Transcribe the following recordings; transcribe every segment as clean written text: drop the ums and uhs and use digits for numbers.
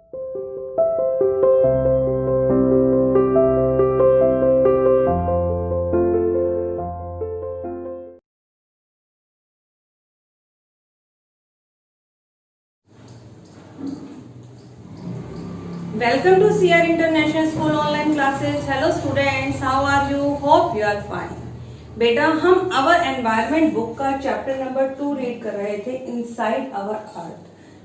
Welcome to CR International School online classes. Hello students, how are you? Hope you are fine. बेटा हम अवर environment book का chapter number 2 read कर रहे थे, inside our अर्थ,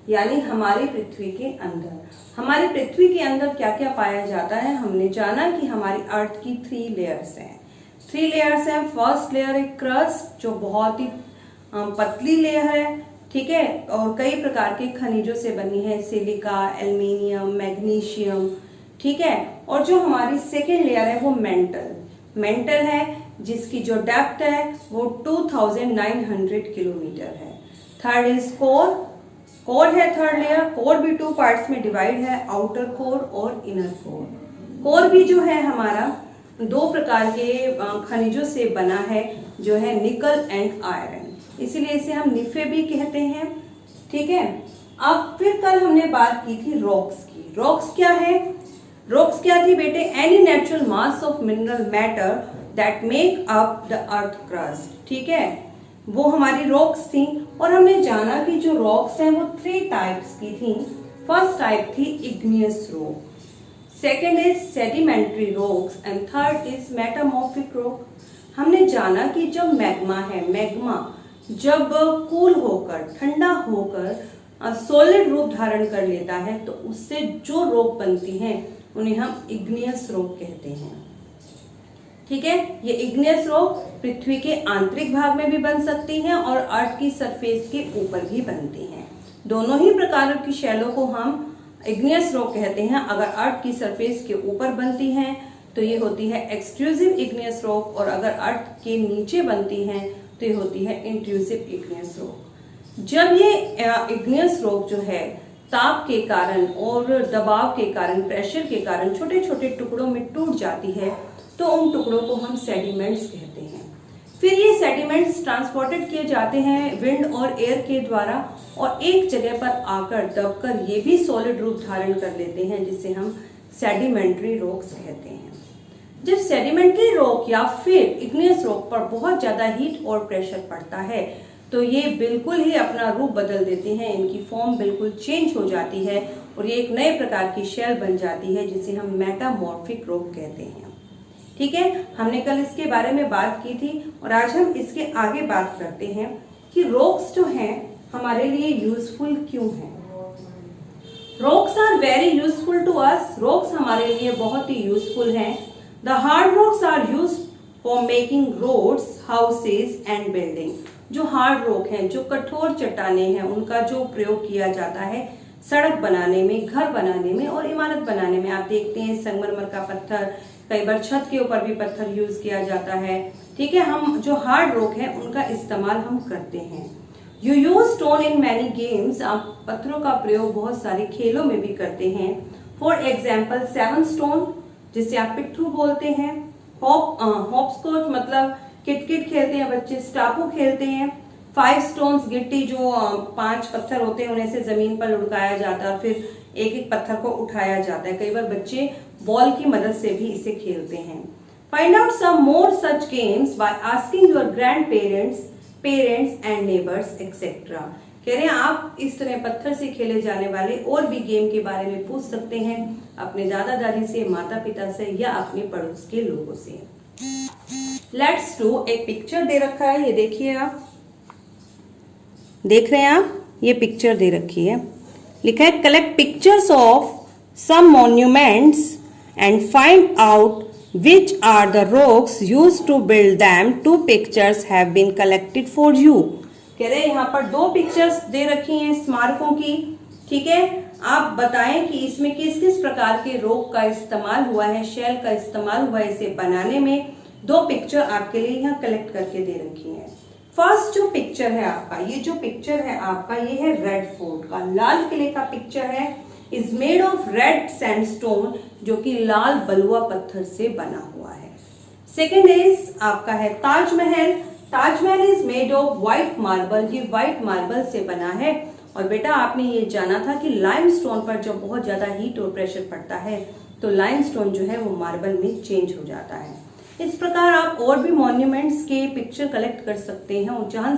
यानी हमारी पृथ्वी के अंदर। हमारी पृथ्वी के अंदर क्या क्या पाया जाता है, हमने जाना कि हमारी अर्थ की 3 लेयर्स हैं। 3 लेयर्स हैं। फर्स्ट लेयर है क्रस्ट, जो बहुत ही पतली लेयर है, ठीक है, और कई प्रकार के खनिजों से बनी है, सिलिका, एल्युमिनियम, मैग्नीशियम, ठीक है। और जो हमारी सेकेंड लेयर है वो मेंटल है, जिसकी जो डेप्थ है वो 2900 किलोमीटर है। थर्ड इज कोर है थर्ड लेयर। कोर भी 2 पार्ट्स में डिवाइड है, आउटर कोर और इनर कोर। कोर भी जो है हमारा 2 प्रकार के खनिजों से बना है, जो है निकल एंड आयरन, इसीलिए इसे हम निफे भी कहते हैं, ठीक है। अब फिर कल हमने बात की थी रॉक्स की। रॉक्स क्या है? रॉक्स क्या थी बेटे? Any natural mass of mineral matter that make up the earth crust, ठीक है, वो हमारी रॉक्स थी। और हमने जाना कि जो रॉक्स हैं वो 3 टाइप्स की थी। फर्स्ट टाइप थी igneous rock, second is sedimentary rocks and third is metamorphic rock. हमने जाना कि जब मैग्मा जब कूल होकर, ठंडा होकर सॉलिड रूप धारण कर लेता है, तो उससे जो रॉक बनती हैं उन्हें हम इग्नियस रॉक कहते हैं, ठीक है। ये इग्नियस रॉक पृथ्वी के आंतरिक भाग में भी बन सकती हैं और अर्थ की सरफेस के ऊपर भी बनती हैं। दोनों ही प्रकारों की शैलों को हम इग्नियस रॉक कहते हैं। अगर अर्थ की सरफेस के ऊपर बनती हैं तो ये होती है एक्सट्रूसिव इग्नियस रॉक, और अगर अर्थ के नीचे बनती हैं तो ये होती है इंट्रूसिव इग्नियस रॉक। जब ये इग्नियस रॉक जो है ताप के कारण और दबाव के कारण, प्रेशर के कारण छोटे छोटे टुकड़ों में टूट जाती है, तो उन टुकड़ों को हम सेडिमेंट्स कहते हैं। फिर ये सेडिमेंट्स ट्रांसपोर्टेड किए जाते हैं विंड और एयर के द्वारा, और एक जगह पर आकर दबकर ये भी सॉलिड रूप धारण कर लेते हैं, जिसे हम सेडिमेंट्री रॉक्स कहते हैं। जब सेडिमेंट्री रॉक या फिर इग्नियस रॉक पर बहुत ज्यादा हीट और प्रेशर पड़ता है, तो ये बिल्कुल ही अपना रूप बदल देते हैं, इनकी फॉर्म बिल्कुल चेंज हो जाती है और ये एक नए प्रकार की शेल बन जाती है, जिसे हम मेटामॉर्फिक रॉक कहते हैं, ठीक है। हमने कल इसके बारे में बात की थी और आज हम इसके आगे बात करते हैं कि रॉक्स जो हैं हमारे लिए यूजफुल क्यों हैं। Rocks are very useful to us. Rocks हमारे लिए बहुत ही यूजफुल हैं। The hard rocks are used for making roads, houses and building. जो हार्ड रॉक हैं, जो कठोर चट्टाने हैं, उनका जो प्रयोग किया जाता है सड़क बनाने में, घर बनाने में और इमारत बनाने में। आप देखते हैं संगमरमर का पत्थर, कई बार छत के ऊपर भी पत्थर यूज किया जाता है, ठीक है। हम जो हार्ड रॉक है उनका इस्तेमाल हम करते हैं। You use stone in many games. आप पत्थरों का प्रयोग बहुत सारे खेलों में भी करते हैं। For example, 7 stone, जिसे आप पिट्ठू बोलते हैं। हॉपस्कॉच मतलब किटकिट खेलते हैं बच्चे, स्टापू खेलते हैं। 5 स्टोन्स, गिट्टी, जो 5 पत्थर होते हैं उन्हें से जमीन पर लुढ़काया जाता है, फिर एक एक पत्थर को उठाया जाता है। कई बार बच्चे बॉल की मदद से भी इसे खेलते हैं। Find out some more such games by asking your grandparents and neighbours etcetera. कह रहे हैं आप इस तरह पत्थर से खेले जाने वाले और भी गेम के बारे में पूछ सकते हैं अपने दादा दादी से, माता पिता से या अपने पड़ोस के लोगों से। Let's do. एक पिक्चर दे रखा है, ये देखिए, आप देख रहे हैं, आप ये पिक्चर दे रखी है, लिखा है collect pictures of some monuments and find out which are the rocks used to build them. 2 pictures have been collected for you. कह रहे हैं यहाँ पर 2 पिक्चर्स दे रखी हैं स्मारकों की, ठीक है। आप बताएं कि इसमें किस किस प्रकार के रॉक का इस्तेमाल हुआ है, शेल का इस्तेमाल हुआ है इसे बनाने में। 2 पिक्चर आपके लिए यहाँ कलेक्ट करके दे रखी हैं। फर्स्ट जो पिक्चर है आपका, ये जो पिक्चर है आपका, ये है रेड फोर्ट का, लाल किले का पिक्चर है। Is made of red sandstone, जो कि लाल बलुआ पत्थर से बना हुआ है। सेकेंड इज आपका है Taj Mahal. Taj Mahal is made of white marble, ये व्हाइट मार्बल से बना है और बेटा आपने ये जाना था कि लाइमस्टोन पर जब बहुत ज्यादा हीट और प्रेशर पड़ता है तो लाइमस्टोन जो है वो मार्बल में चेंज हो जाता है। इस प्रकार आप और भी मॉन्यूमेंट्स के पिक्चर कलेक्ट कर सकते हैं और जान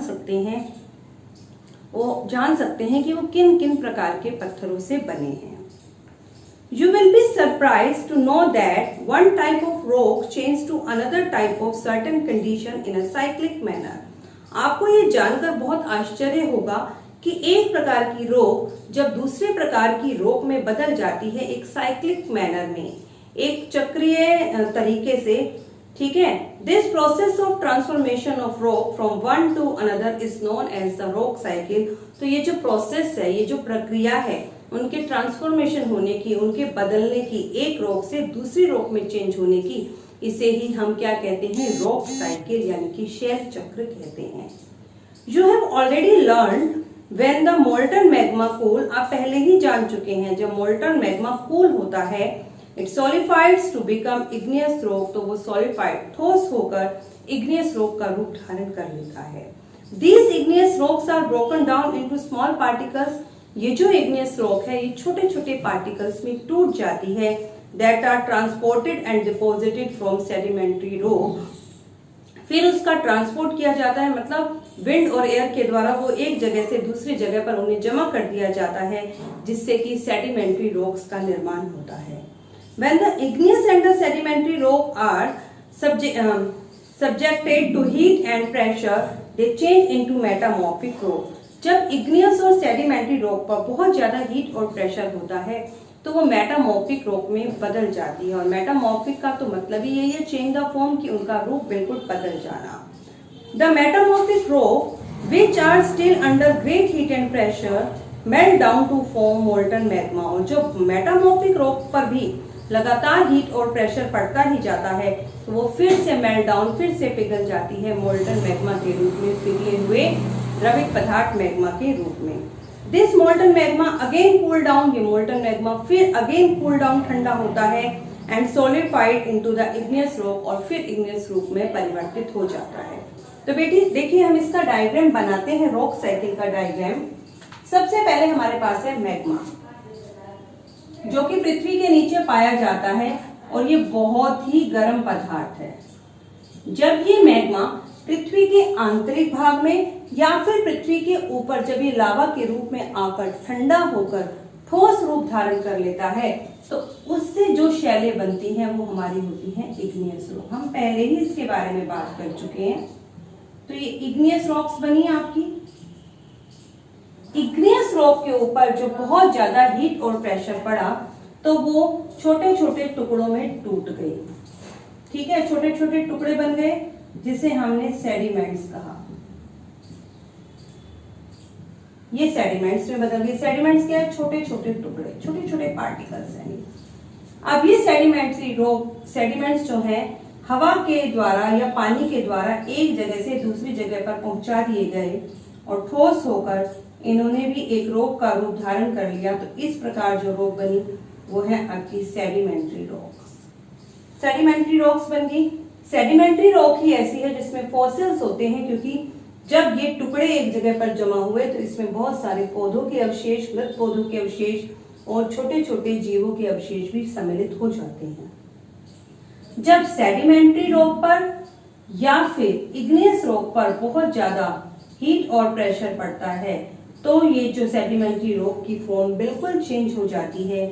सकते हैं कि वो किन किन प्रकार के पत्थरों से बने हैं। You will be surprised to know that one type of rock changes to another type of certain condition in a cyclic manner. आपको ये जानकर बहुत आश्चर्य होगा कि एक प्रकार की रोक जब दूसरे प्रकार की रोक में बदल जाती है एक साइक्लिक मैनर में, एक चक्रीय तरीके से। ठीक है, this process of transformation of rock from one to another is known as the rock cycle. तो ये जो प्रोसेस है, ये जो प्रक्रिया है उनके ट्रांसफॉर्मेशन होने की, उनके बदलने की, एक रॉक से दूसरी रॉक में चेंज होने की, इसे ही हम क्या कहते हैं, रॉक साइकिल यानी कि शैल चक्र कहते हैं। You have already learn when the molten magma cool, आप पहले ही जान चुके हैं जब मोल्टन मैग्मा कूल होता है, it solidifies to become igneous rock, तो वो सॉलिफाइड ठोस होकर इग्नियस रॉक का रूप धारण कर लेता है। These igneous rocks are broken down into small particles, ये जो इग्नियस रॉक है ये छोटे छोटे पार्टिकल्स में टूट जाती है, that are transported and deposited from sedimentary rock. फिर उसका ट्रांसपोर्ट किया जाता है, मतलब विंड और एयर के द्वारा वो एक जगह से दूसरी जगह पर उन्हें जमा कर दिया जाता है, जिससे कि सेडिमेंट्री रॉक्स का निर्माण होता है। When the igneous and the sedimentary rock are subjected to heat and pressure, they change into metamorphic rock. जब इग्नियस और सेडिमेंट्री रॉक पर बहुत ज्यादा हीट और प्रेशर होता है तो वो मेटामॉर्फिक रॉक में बदल जाती है। और मेटामॉर्फिक का तो मतलब ही यही है, चेंज द फॉर्म, कि उनका रूप बिल्कुल बदल जाना। The metamorphic rock which are still under great heat and pressure melt down to form molten magma. और जो मेटामॉर्फिक रॉक पर भी लगातार हीट और प्रेशर पड़ता ही जाता है तो वो फिर से मेल्ट डाउन, फिर से पिघल जाती है मोल्टन मैग्मा के रूप में, पिघले हुए द्रवित पदार्थ मैग्मा के रूप में। This molten magma again cool down, ये मोल्टन मैग्मा फिर अगेन कूल डाउन, ठंडा होता है, and solidified into the igneous rock, और फिर इग्नियस रूप में परिवर्तित हो जाता है। तो बेटी देखिए हम इसका डायग्राम बनाते हैं, रॉक साइकिल का डायग्राम। सबसे पहले हमारे पास है मैग्मा, जो कि पृथ्वी के नीचे पाया जाता है और ये बहुत ही गर्म पदार्थ है। जब ये मैग्मा पृथ्वी के आंतरिक भाग में या फिर पृथ्वी के ऊपर जब ये लावा के रूप में आकर ठंडा होकर ठोस रूप धारण कर लेता है तो उससे जो शैलें बनती हैं वो हमारी होती हैं इग्नियस रॉक। हम पहले ही इसके बारे में बात कर चुके हैं। तो ये इग्नियस रॉक्स बनी आपकी। इग्नियस रॉक के ऊपर जो बहुत ज्यादा हीट और प्रेशर पड़ा तो वो छोटे छोटे टुकड़ों में टूट गई। ठीक है, छोटे छोटे टुकड़े बन गए जिसे हमने सेडिमेंट्स कहा। ये सेडिमेंट्स में बदल गए। सेडिमेंट्स क्या है? छोटे छोटे टुकड़े, छोटे छोटे पार्टिकल्स हैं। अब ये सेडिमेंट्री रॉक, सेडिमेंट्स जो हैं हवा के द्वारा या पानी के द्वारा एक जगह से दूसरी जगह पर पहुंचा दिए गए और ठोस होकर इन्होंने भी एक रॉक का रूप धारण कर लिया। तो इस प्रकार जो रॉक बनी वो है आपकी सेडिमेंट्री रॉक्स। सेडिमेंट्री रॉक्स बन गई। सेडिमेंट्री रॉक ही ऐसी है जिसमें फॉसिल्स होते हैं, क्योंकि जब ये टुकड़े एक जगह पर जमा हुए तो इसमें बहुत सारे पौधों के अवशेष, मृत पौधों के अवशेष और छोटे छोटे जीवों के अवशेष भी सम्मिलित हो जाते हैं। जब सेडिमेंट्री रॉक पर या फिर इग्नियस रॉक पर बहुत ज्यादा हीट और प्रेशर पड़ता है तो ये जो सेडिमेंट्री रॉक की फॉर्म बिल्कुल चेंज हो जाती है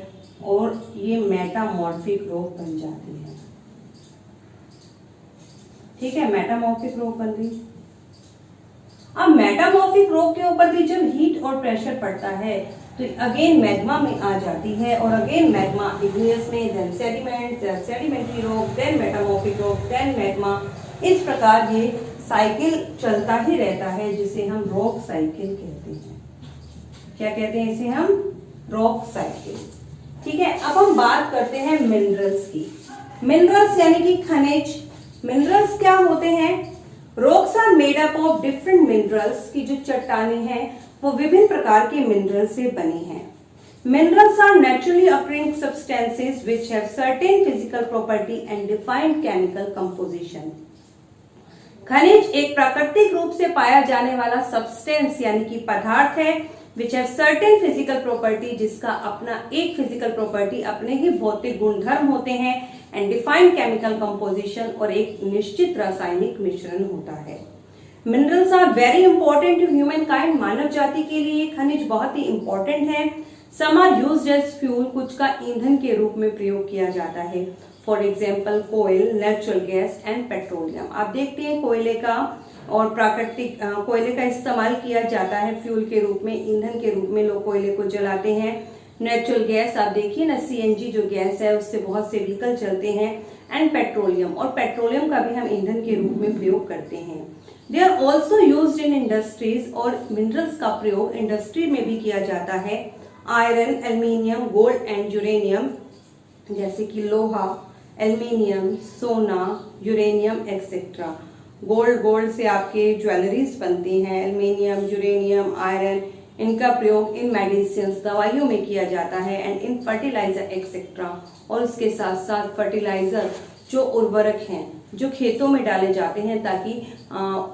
और ये मेटामॉर्फिक रॉक बन जाती है। ठीक है, मेटामॉर्फिक रॉक बन गई। अब मेटामॉर्फिक रॉक के ऊपर भी जब हीट और प्रेशर पड़ता है तो अगेन मैग्मा में आ जाती है और अगेन मैग्मा इग्नियस में, then sediment, then sedimentary rock, then metamorphic rock, then magma. इस प्रकार ये साइकिल चलता ही रहता है जिसे हम रॉक साइकिल कहते हैं। क्या कहते हैं इसे हम? Rock cycle. ठीक है, अब हम बात करते हैं मिनरल्स की। मिनरल्स यानी कि खनिज। मिनरल्स क्या होते हैं? Rocks are made up of different minerals, की जो चट्टानें हैं वो विभिन्न प्रकार के मिनरल से बनी हैं। Minerals are naturally occurring substances which have certain physical property and defined chemical composition. खनिज एक प्राकृतिक रूप से पाया जाने वाला सब्सटेंस यानी कि पदार्थ है which have certain physical property, जिसका अपना एक फिजिकल प्रॉपर्टी, अपने ही भौतिक गुणधर्म होते हैं, एंड डिफाइंड केमिकल कंपोजिशन, और एक निश्चित रासायनिक मिश्रण होता है। Minerals are very important to humankind, मानव जाति के लिए खनिज बहुत ही इंपॉर्टेंट है। Some are used as fuel, कुछ का ईंधन के रूप में प्रयोग किया जाता है। For example coal, natural gas and petroleum. आप देखते हैं कोयले का और प्राकृतिक कोयले का इस्तेमाल किया जाता है फ्यूल के रूप में, ईंधन के रूप में लोग कोयले को जलाते हैं। नेचुरल गैस आप देखिए ना, सीएनजी जो गैस है उससे बहुत से व्हीकल चलते हैं। एंड पेट्रोलियम, और पेट्रोलियम का भी हम ईंधन के रूप में प्रयोग करते हैं। They are also used in industries, और मिनरल्स का प्रयोग इंडस्ट्री में भी किया जाता है। Iron, aluminium, gold and uranium, जैसे कि लोहा, एल्यूमिनियम, सोना, यूरेनियम एक्सेट्रा। गोल्ड से आपके ज्वेलरीज बनती हैं। एल्यूमिनियम, यूरेनियम, आयरन, इनका प्रयोग इन मेडिसिन, दवाइयों में किया जाता है। एंड इन फर्टिलाइजर एक्सेट्रा, और उसके साथ साथ फर्टिलाइजर जो उर्वरक हैं जो खेतों में डाले जाते हैं ताकि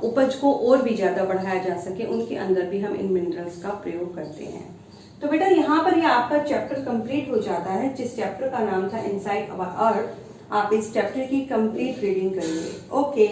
उपज को और भी ज्यादा बढ़ाया जा सके, उनके अंदर भी हम इन मिनरल्स का प्रयोग करते हैं। तो बेटा यहाँ पर ये आपका चैप्टर कंप्लीट हो जाता है, जिस चैप्टर का नाम था इनसाइड अवर अर्थ। आप इस चैप्टर की कंप्लीट रीडिंग करेंगे। ओके।